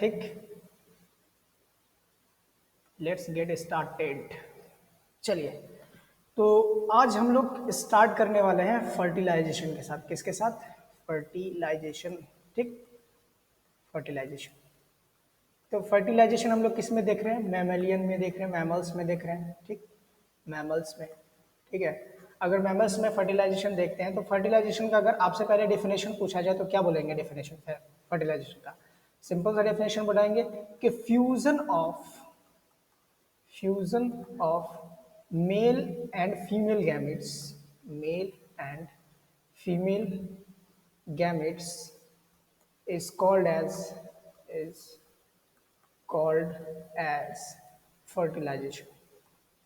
ठीक, let's get started. चलिए, तो आज हम लोग स्टार्ट करने वाले हैं फर्टिलाइजेशन के साथ। किसके साथ? फर्टिलाइजेशन। ठीक, फर्टिलाइजेशन। तो फर्टिलाइजेशन हम लोग किस में देख रहे हैं? मैमेलियन में देख रहे हैं, मैमल्स में देख रहे हैं। ठीक, मैमल्स में। ठीक है, अगर मैमल्स में फर्टिलाइजेशन देखते हैं तो फर्टिलाइजेशन का अगर आपसे पहले डेफिनेशन पूछा जाए तो क्या बोलेंगे डेफिनेशन फर्टिलाइजेशन का? सिंपल सा डेफिनेशन बताएंगे कि fusion of male and female gametes, male and female gametes is called as fertilization।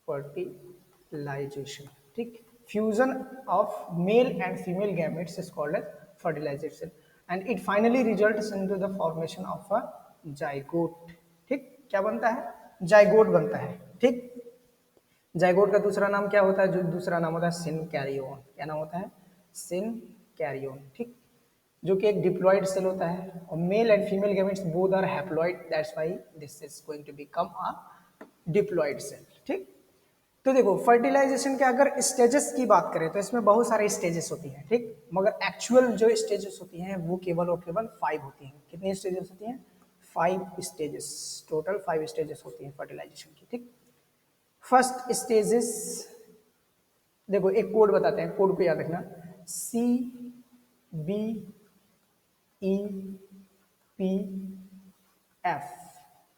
Fertilization. ठीक, fusion of male and female gametes is called as fertilization and it finally results into the formation of a zygote. ठीक, क्या बनता है? Zygote बनता है। ठीक, zygote का दूसरा नाम क्या होता है? जो दूसरा नाम होता है सिनकैरियोन। क्या नाम होता है? सिनकैरियोन। ठीक, जो कि एक डिप्लॉइड सेल होता है और male and female gametes both are haploid, that's why this is going to become a diploid cell. ठीक, तो देखो फर्टिलाइजेशन के अगर स्टेजेस की बात करें तो इसमें बहुत सारे स्टेजेस होती हैं। ठीक, मगर एक्चुअल जो स्टेजेस होती हैं वो केवल और केवल 5 होती हैं। कितनी स्टेजेस होती हैं? 5 स्टेजेस, टोटल 5 स्टेजेस होती हैं फर्टिलाइजेशन की। ठीक, फर्स्ट स्टेजेस, देखो एक कोड बताते हैं, कोड को याद रखना। CBEPF,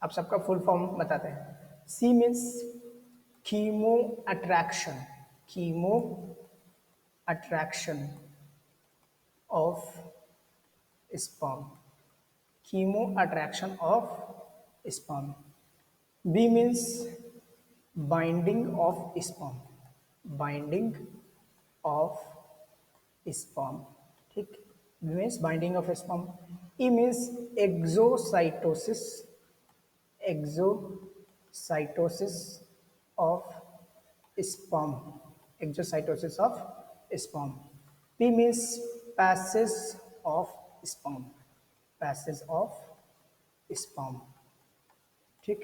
अब सबका फुल फॉर्म बताते हैं। C means chemo attraction, chemo attraction of sperm, chemo attraction of sperm. B means binding of sperm, binding of sperm। ठीक, means binding of sperm। E means exocytosis, exocytosis of sperm, exocytosis of sperm। P means passage of sperm, passage of sperm। ठीक,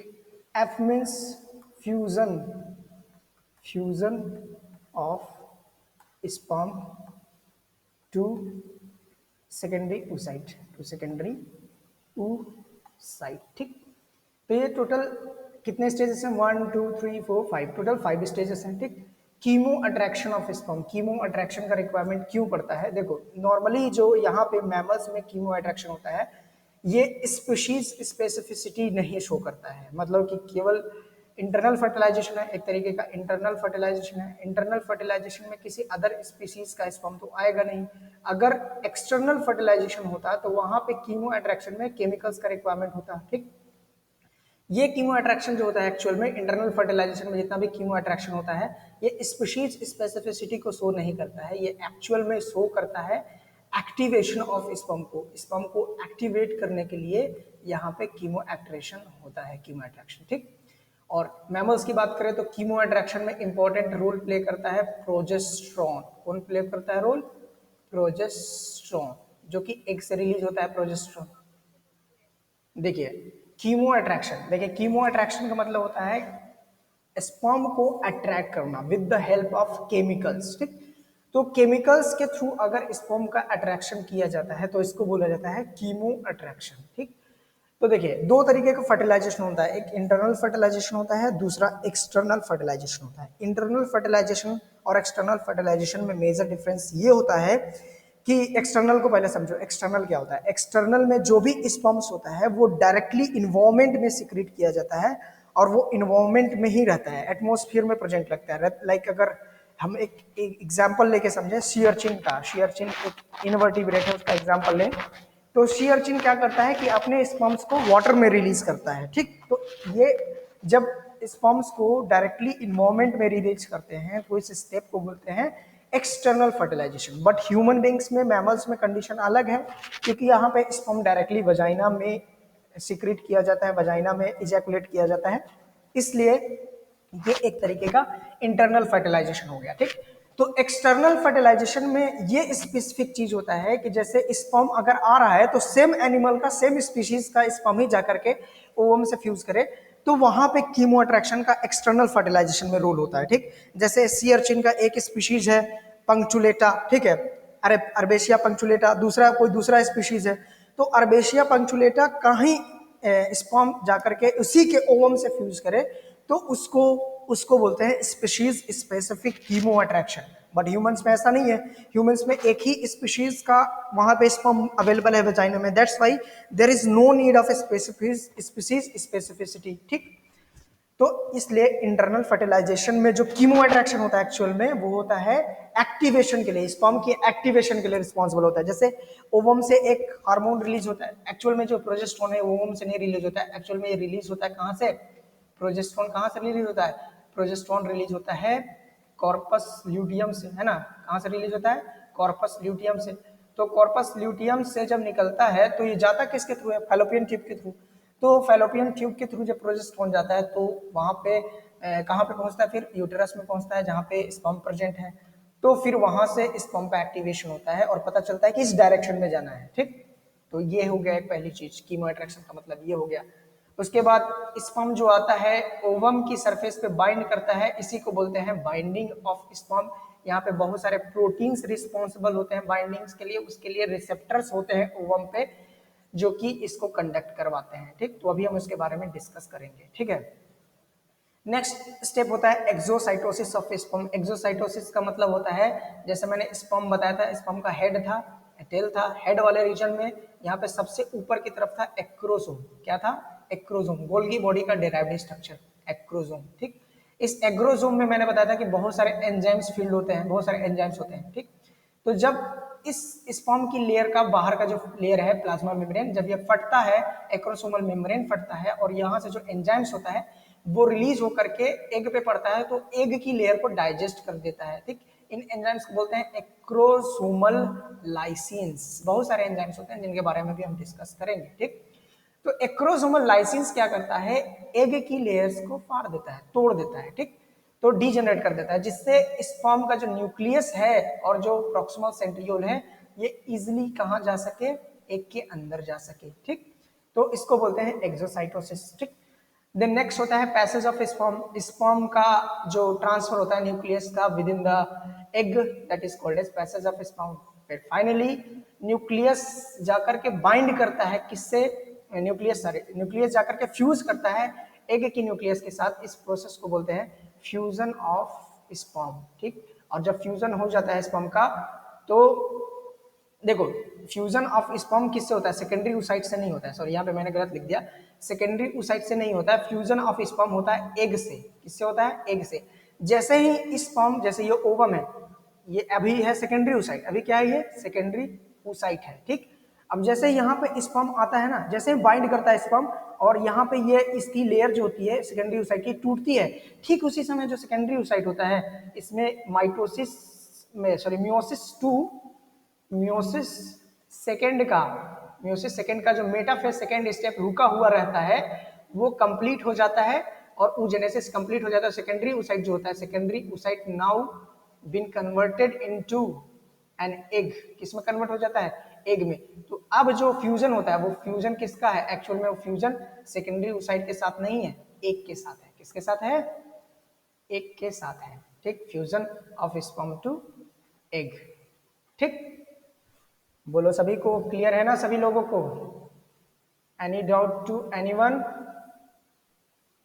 F means fusion, fusion of sperm to secondary oocyte, to secondary oocyte। ठीक, तो ये total कितने stages हैं? 1 2 3 4 5, total 5 stages हैं। ठीक, chemo attraction of sperm, chemo attraction का requirement क्यों पड़ता है? देखो नॉर्मली जो यहाँ पे मैमल्स में कीमो अट्रैक्शन होता है ये स्पीशीज स्पेसिफिसिटी नहीं शो करता है, मतलब कि केवल इंटरनल फर्टिलाइजेशन है, एक तरीके का इंटरनल फर्टिलाइजेशन है। इंटरनल फर्टिलाइजेशन में किसी अदर स्पीशीज का स्पर्म तो आएगा नहीं। अगर एक्सटर्नल फर्टिलाइजेशन होता तो वहां पे कीमो अट्रैक्शन में केमिकल्स का रिक्वायरमेंट होता। ठीक, ये कीमो अट्रैक्शन जो होता है एक्चुअल में इंटरनल फर्टिलाइजेशन में जितना भी कीमो अट्रैक्शन होता है ये स्पीशीज स्पेसिफिसिटी को शो नहीं करता है, ये एक्चुअल में शो करता है एक्टिवेशन ऑफ स्पर्म को, स्पर्म को एक्टिवेट करने के लिए यहाँ पे कीमो अट्रैक्शन होता है, कीमो अट्रैक्शन। ठीक, और मैमल्स की बात करें तो कीमो अट्रैक्शन में इंपॉर्टेंट रोल प्ले करता है प्रोजेस्टेरॉन। कौन प्ले करता है रोल? प्रोजेस्टेरॉन, जो कि एग से रिलीज होता है प्रोजेस्टेरॉन। देखिए कीमो अट्रैक्शन, देखिए कीमो अट्रैक्शन का मतलब होता है स्पर्म को अट्रैक्ट करना with the help of chemicals. ठीक, तो केमिकल्स के थ्रू अगर स्पर्म का अट्रैक्शन किया जाता है तो इसको बोला जाता है कीमो अट्रैक्शन। ठीक, तो देखिए दो तरीके का फर्टिलाइजेशन होता है, एक इंटरनल फर्टिलाइजेशन होता है, दूसरा एक्सटर्नल फर्टिलाइजेशन होता है। इंटरनल फर्टिलाइजेशन और एक्सटर्नल फर्टिलाइजेशन में मेजर डिफरेंस ये होता है कि एक्सटर्नल को पहले समझो। एक्सटर्नल क्या होता है? एक्सटर्नल में जो भी स्पर्म्स होता है वो डायरेक्टली इन्वायरमेंट में सिक्रीट किया जाता है और वो इन्वायरमेंट में ही रहता है, एटमॉस्फेयर में प्रेजेंट लगता है। लाइक अगर हम एक एग्जांपल लेके समझे सी अर्चिन का, सी अर्चिन एक इनवर्टिब्रेट है, उसका एग्जांपल लें तो सी अर्चिन क्या करता है कि अपने स्पर्म्स को वाटर में रिलीज करता है। ठीक, तो ये जब स्पर्म्स को डायरेक्टली इन्वायरमेंट में रिलीज करते हैं तो इस स्टेप को बोलते हैं external fertilization. But human beings में, मैमल्स में कंडीशन अलग है, क्योंकि यहाँ पे स्पर्म डायरेक्टली वजाइना में सिक्रीट किया जाता है, वजाइना में इजैकुलेट किया जाता है, इसलिए ये एक तरीके का इंटरनल फर्टिलाइजेशन हो गया। ठीक, तो एक्सटर्नल फर्टिलाइजेशन में ये स्पेसिफिक चीज होता है कि जैसे स्पर्म अगर आ रहा है तो सेम एनिमल का, सेम स्पीशीज का स्पर्म ही जाकर के ओवम से फ्यूज करे, तो वहां पे कीमो अट्रैक्शन का एक्सटर्नल फर्टिलाइजेशन में रोल होता है। ठीक, जैसे सी अर्चिन का एक स्पीशीज है पंक्चुलेटा, ठीक है, अरे अर्बेशिया पंक्चुलेटा, दूसरा कोई दूसरा स्पीशीज है, तो अर्बेशिया पंक्चुलेटा का ही स्पर्म जाकर के उसी के ओवम से फ्यूज करे तो उसको उसको बोलते हैं species specific chemo attraction. But humans में ऐसा नहीं है, ह्यूमंस में एक ही स्पीशीज का वहां पे स्पर्म अवेलेबल है वेजाइना में, that's why there is no need of species specificity. ठीक, तो इसलिए इंटरनल फर्टिलाइजेशन में जो कीमो अट्रैक्शन होता है एक्चुअल में वो होता है एक्टिवेशन के लिए, स्पर्म की एक्टिवेशन के लिए रिस्पॉन्सिबल होता है। जैसे ओवम से एक हार्मोन रिलीज होता है, एक्चुअल में जो प्रोजेस्टेरोन है ओवम से नहीं रिलीज होता है, एक्चुअल में ये रिलीज होता है कहां से, प्रोजेस्टेरोन कहां से रिलीज होता है, प्रोजेस्टेरोन रिलीज होता है कॉर्पस ल्यूटियम से, है ना, कहां से रिलीज होता है, कॉर्पस ल्यूटियम से। तो कॉर्पस ल्यूटियम से जब निकलता है तो ये जाता किसके थ्रू है, फैलोपियन ट्यूब के थ्रू। तो फैलोपियन ट्यूब के थ्रू जब प्रोजेस्टेरोन जाता है तो वहां पे कहां पे पहुंचता है, फिर यूटेरस में पहुंचता है जहां पे स्पर्म प्रेजेंट है। तो फिर वहां से स्पर्म का एक्टिवेशन होता है और पता चलता है कि इस डायरेक्शन में जाना है। ठीक, तो ये हो गया एक पहली चीज, कीमो अट्रैक्शन का मतलब ये हो गया। उसके बाद स्पर्म जो आता है ओवम की सरफेस पे बाइंड करता है, इसी को बोलते हैं बाइंडिंग ऑफ स्पर्म। यहाँ पे बहुत सारे प्रोटीन्स रिस्पॉन्सिबल होते हैं बाइंडिंग्स के लिए, उसके लिए रिसेप्टर्स होते हैं ओवम पे जो कि इसको कंडक्ट करवाते हैं। ठीक, तो अभी हम उसके बारे में डिस्कस करेंगे। ठीक है, नेक्स्ट स्टेप होता है एक्सोसाइटोसिस ऑफ स्पर्म। एक्सोसाइटोसिस का मतलब होता है, जैसे मैंने स्पर्म बताया था, स्पर्म का हेड था, टेल था, हेड वाले रीजन में यहाँ पे सबसे ऊपर की तरफ था एक्रोसोम। क्या था, एक्रोसोम, गोल्गी बॉडी का डेराइव्ड स्ट्रक्चर एक्रोसोम। ठीक, इस एग्रोसोम में मैंने बताया था कि बहुत सारे एंजाइम्स फील्ड होते हैं, बहुत सारे एंजाइम्स होते हैं। ठीक, तो जब इस स्पर्म की लेयर का बाहर का जो लेयर है प्लाज्मा मेम्ब्रेन, जब ये फटता है, एक्रोसोमल मेम्ब्रेन फटता है और यहाँ से जो एंजाइम्स होता है वो रिलीज होकर के एग पे पड़ता है, तो एग की लेयर को डाइजेस्ट कर देता है। ठीक, इन एंजाइम्स को बोलते हैं एक्रोसोमल लाइसिन्स। बहुत सारे एंजाइम्स होते हैं जिनके बारे में भी हम डिस्कस करेंगे। ठीक, तो एक्रोसोमल लाइसिन्स क्या करता है, एग की लेयर्स को फाड़ देता है, तोड़ देता है। ठीक, तो डीजेनरेट कर देता है, जिससे स्पर्म का जो न्यूक्लियस है और जो प्रॉक्सिमल सेंट्रियोल है ये इजिली कहां जा सके, एग के अंदर जा सके। ठीक, तो इसको बोलते हैं एक्सोसाइटोसिस। ठीक, देन नेक्स्ट होता है पैसेज ऑफ स्पर्म। स्पर्म का जो ट्रांसफर होता है न्यूक्लियस का within the egg, that is called as passage of sperm. फिर फाइनली न्यूक्लियस जाकर के बाइंड करता है किससे, न्यूक्लियस जाकर के फ्यूज करता है एग की न्यूक्लियस के साथ। इस प्रोसेस को बोलते हैं फ्यूजन ऑफ स्पर्म। ठीक, और जब फ्यूजन हो जाता है स्पर्म का तो देखो, फ्यूजन ऑफ स्पर्म किससे होता है, सेकेंडरी oocyte से नहीं होता है, सॉरी यहाँ पे मैंने गलत लिख दिया, सेकेंडरी oocyte से नहीं होता है, फ्यूजन ऑफ स्पर्म होता है एग से। किससे होता है, एग से। जैसे ही स्पर्म, जैसे ये ओवम है, ये अभी है सेकेंडरी oocyte, अभी क्या है, ये सेकेंडरी oocyte है। ठीक, अब जैसे यहाँ पे स्पर्म आता है ना, जैसे बाइंड करता है स्पर्म और यहाँ पे ये इसकी लेयर जो होती है सेकेंडरी oocyte की टूटती है, ठीक उसी समय जो सेकेंडरी oocyte होता है इसमें माइटोसिस में, sorry meiosis two, meiosis meiosis second का जो मेटाफेज सेकेंड स्टेप रुका हुआ रहता है वो कंप्लीट हो जाता है और oogenesis कंप्लीट हो जाता है। सेकेंडरी oocyte जो होता है, secondary oocyte now been converted into an egg. किस में कन्वर्ट हो जाता है, एग में। तो अब जो फ्यूजन होता है वो फ्यूजन किसका है, एक्चुअल में वो फ्यूजन सेकेंडरी oocyte के साथ नहीं है, एग के साथ है। किसके साथ है, एग के साथ है। ठीक, fusion of sperm to egg. ठीक, बोलो सभी को क्लियर है ना, सभी लोगों को, एनी डाउट टू एनीवन?